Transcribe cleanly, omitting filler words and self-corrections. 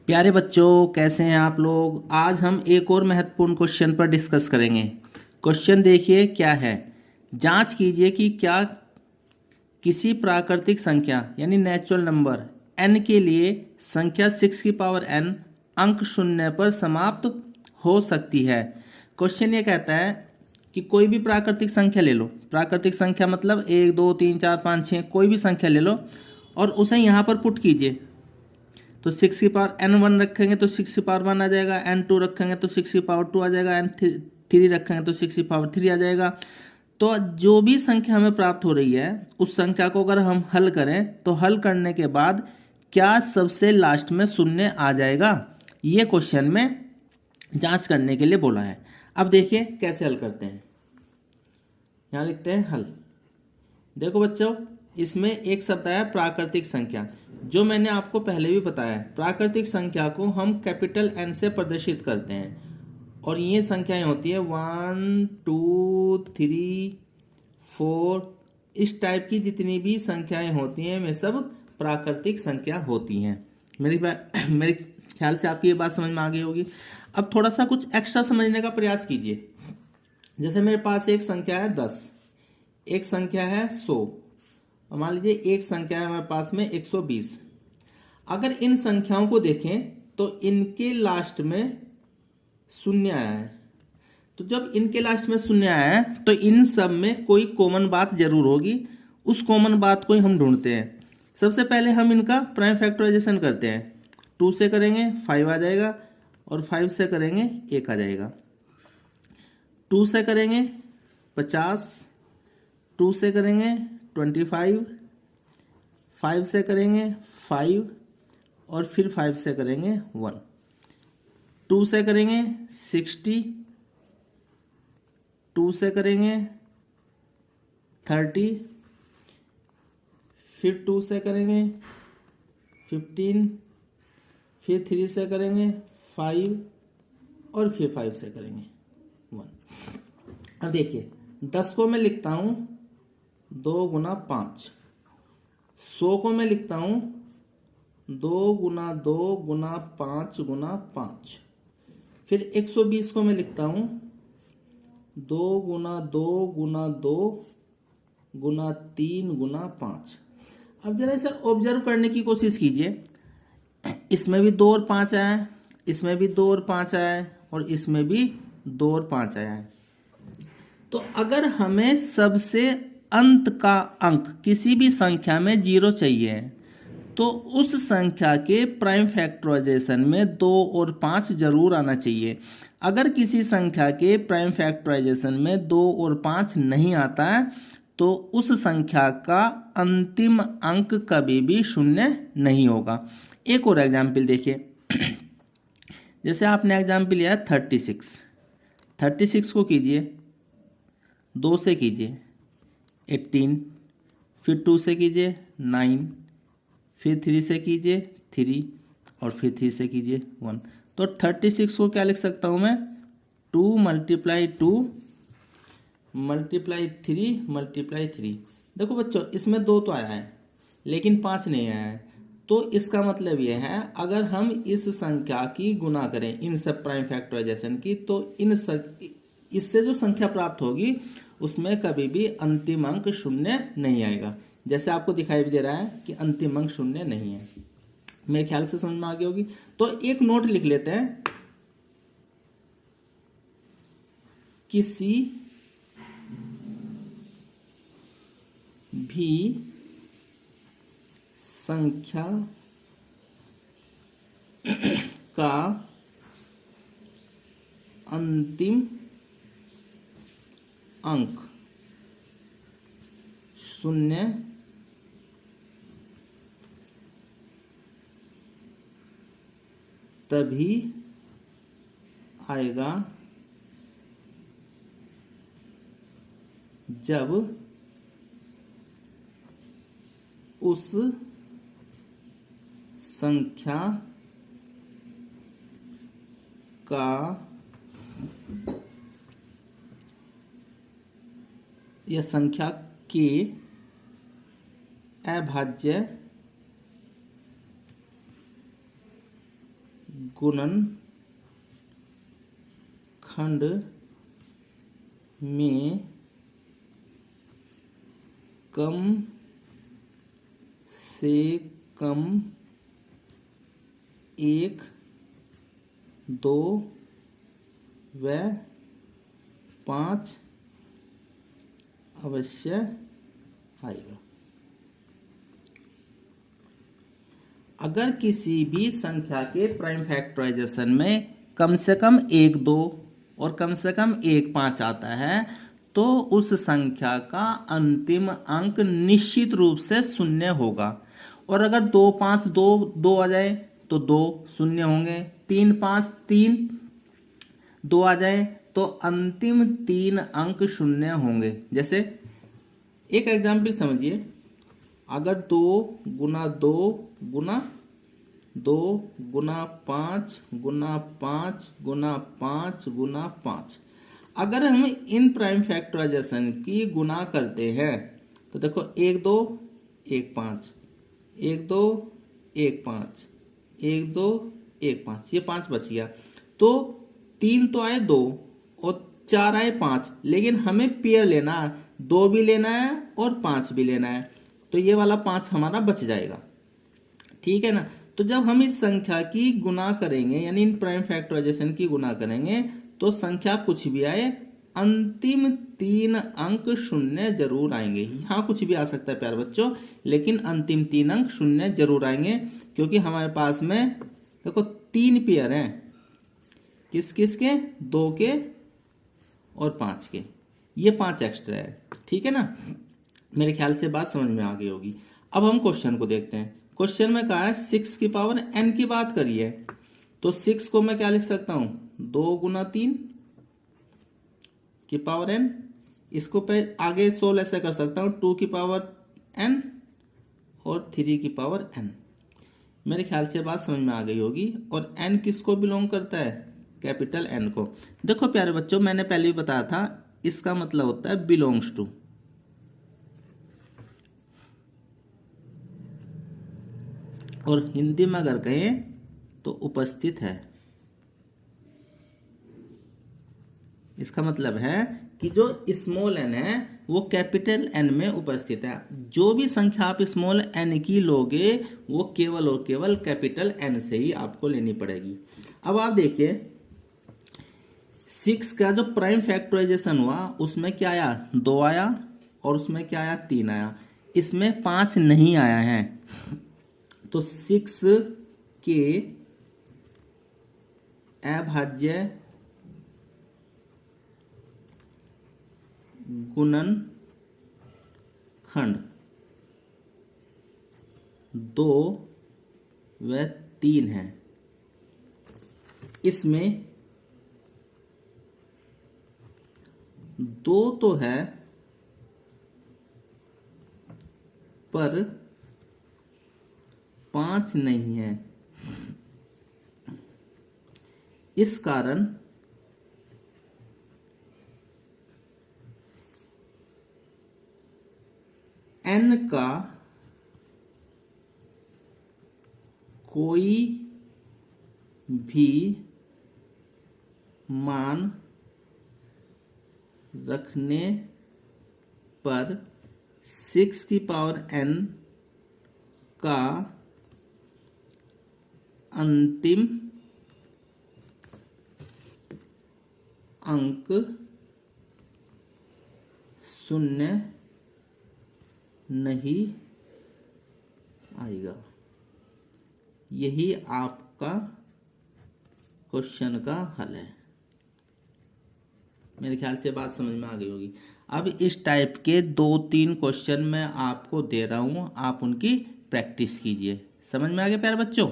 प्यारे बच्चों, कैसे हैं आप लोग। आज हम एक और महत्वपूर्ण क्वेश्चन पर डिस्कस करेंगे। क्वेश्चन देखिए क्या है। जांच कीजिए कि क्या किसी प्राकृतिक संख्या यानी नेचुरल नंबर n के लिए संख्या 6 की पावर n अंक शून्य पर समाप्त हो सकती है। क्वेश्चन ये कहता है कि कोई भी प्राकृतिक संख्या ले लो। प्राकृतिक संख्या मतलब 1 2 3 4 5 6 कोई भी संख्या ले लो और उसे यहाँ पर पुट कीजिए। तो 6 की पावर n1 रखेंगे तो 6 की पावर 1 आ जाएगा, n2 रखेंगे तो 6 की पावर 2 आ जाएगा, n3 रखेंगे तो 6 की पावर 3 आ जाएगा। तो जो भी संख्या हमें प्राप्त हो रही है उस संख्या को अगर हम हल करें तो हल करने के बाद क्या सबसे लास्ट में शून्य आ जाएगा, ये क्वेश्चन में जांच करने के लिए बोला है। अब देखिए कैसे हल करते हैं। यहाँ लिखते हैं हल। देखो बच्चों, इसमें एक शब्द आया प्राकृतिक संख्या, जो मैंने आपको पहले भी बताया है। प्राकृतिक संख्या को हम कैपिटल N से प्रदर्शित करते हैं और ये संख्याएं होती है 1 2 3 4। इस टाइप की जितनी भी संख्याएं होती हैं वे सब प्राकृतिक संख्या होती हैं। मेरे ख्याल से आपकी ये बात समझ में आ गई होगी। अब थोड़ा सा कुछ एक्स्ट्रा समझने का प्रयास कीजिए। जैसे मेरे पास एक संख्या है 10, एक संख्या है 100 और मान लीजिए एक संख्या है हमारे पास में 120। अगर इन संख्याओं को देखें तो इनके लास्ट में शून्य आया है। तो जब इनके लास्ट में शून्य आया है तो इन सब में कोई कॉमन बात जरूर होगी। उस कॉमन बात को ही हम ढूंढते हैं। सबसे पहले हम इनका प्राइम फैक्टराइजेशन करते हैं। 2 से करेंगे 5 आ जाएगा और 5 से करेंगे 1 आ जाएगा। 2 से करेंगे 50, 2 से करेंगे 25, 5 से करेंगे 5 और फिर 5 से करेंगे 1। 2 से करेंगे 60, 2 से करेंगे 30, फिर 2 से करेंगे 15, फिर 3 से करेंगे 5 और फिर 5 से करेंगे 1। अब देखिए 10 को मैं लिखता हूँ 2 गुना 5, 100 को मैं लिखता हूँ 2 गुना 2 गुना 5 गुना 5, फिर 120 को मैं लिखता हूँ 2 गुना 2 गुना 2 गुना 3 गुना 5। अब जरा इसे ऑब्जर्व करने की कोशिश कीजिए। इसमें भी 2 और 5 आया है, इसमें भी 2 और 5 आया है और इसमें भी 2 और 5 आया है। तो अगर हमें सबसे अंत का अंक किसी भी संख्या में 0 चाहिए तो उस संख्या के प्राइम फैक्टराइजेशन में 2 और 5 जरूर आना चाहिए। अगर किसी संख्या के प्राइम फैक्टराइजेशन में 2 और 5 नहीं आता है तो उस संख्या का अंतिम अंक कभी भी शून्य नहीं होगा। एक और एग्जाम्पल देखिए। जैसे आपने एग्जाम्पल लिया 36। 36 को कीजिए 2 से कीजिए 18, फिर 2 से कीजिए 9, फिर 3 से कीजिए 3 और फिर 3 से कीजिए 1। तो 36 को क्या लिख सकता हूँ मैं? 2 × 2 × 3 × 3। देखो बच्चों, इसमें 2 तो आया है लेकिन 5 नहीं आया है। तो इसका मतलब यह है अगर हम इस संख्या की गुना करें इन सब प्राइम फैक्टराइजेशन की तो इससे जो संख्या प्राप्त होगी उसमें कभी भी अंतिम अंक शून्य नहीं आएगा। जैसे आपको दिखाई भी दे रहा है कि अंतिम अंक शून्य नहीं है। मेरे ख्याल से समझ में आ गई होगी। तो एक नोट लिख लेते हैं। किसी भी संख्या का अंतिम अंक शून्य तभी आएगा जब उस संख्या का या संख्या के अभाज्य गुणनखंड में कम से कम 1, 2 व 5 अवश्य आएगा। अगर किसी भी संख्या के प्राइम फैक्टराइजेशन में कम से कम 1, 2 और कम से कम 1, 5 आता है तो उस संख्या का अंतिम अंक निश्चित रूप से 0 होगा। और अगर 2, 5, 2 आ जाए तो 2 0 होंगे, 3, 5, 3, 2 आ जाए तो अंतिम 3 अंक 0 होंगे। जैसे एक एग्जाम्पल समझिए, अगर 2 गुना 2 गुना 2 गुना 5 गुना 5 गुना 5 गुना 5, अगर हम इन प्राइम फैक्टराइजेशन की गुना करते हैं तो देखो 1, 2, 1, 5, 1, 2, 1, 5, 1, 2, 1, 5, ये 5 बच गया। तो 3 तो आए 2 और 4 आए 5, लेकिन हमें पेयर लेना है, 2 भी लेना है और 5 भी लेना है, तो ये वाला 5 हमारा बच जाएगा। ठीक है ना। तो जब हम इस संख्या की गुना करेंगे यानी इन प्राइम फैक्टराइजेशन की गुना करेंगे तो संख्या कुछ भी आए अंतिम 3 अंक 0 जरूर आएंगे। यहाँ कुछ भी आ सकता है प्यारे बच्चों, लेकिन अंतिम 3 अंक 0 जरूर आएंगे, क्योंकि हमारे पास में देखो 3 पेयर हैं। किस किस के? 2 के और 5 के। ये 5 एक्स्ट्रा है। ठीक है ना। मेरे ख्याल से बात समझ में आ गई होगी। अब हम क्वेश्चन को देखते हैं। क्वेश्चन में कहा है 6 की पावर n की बात करिए, तो 6 को मैं क्या लिख सकता हूं? 2 गुना 3 की पावर n। इसको पे आगे सोल्व ऐसे कर सकता हूं, 2 की पावर n और 3 की पावर n। मेरे ख्याल से बात समझ में आ गई होगी। और n किसको बिलोंग करता है? कैपिटल N को। देखो प्यारे बच्चों, मैंने पहले भी बताया था, इसका मतलब होता है बिलोंग्स टू। और हिंदी में अगर कहें तो उपस्थित है। इसका मतलब है कि जो स्मॉल n है वो कैपिटल N में उपस्थित है। जो भी संख्या आप स्मॉल n की लोगे वो केवल और केवल कैपिटल N से ही आपको लेनी पड़ेगी। अब आप देखिए 6 का जो प्राइम फैक्टराइजेशन हुआ उसमें क्या आया? 2 आया और उसमें क्या आया? 3 आया। इसमें 5 नहीं आया है। तो 6 के अभाज्य गुणनखंड 2 व 3 है। इसमें 2 तो है पर 5 नहीं है। इस कारण n का कोई भी मान रखने पर 6 की पावर n का अंतिम अंक 0 नहीं आएगा। यही आपका क्वेश्चन का हल है। मेरे ख्याल से बात समझ में आ गई होगी। अब इस टाइप के 2-3 क्वेश्चन मैं आपको दे रहा हूं, आप उनकी प्रैक्टिस कीजिए। समझ में आ गया प्यारे बच्चों?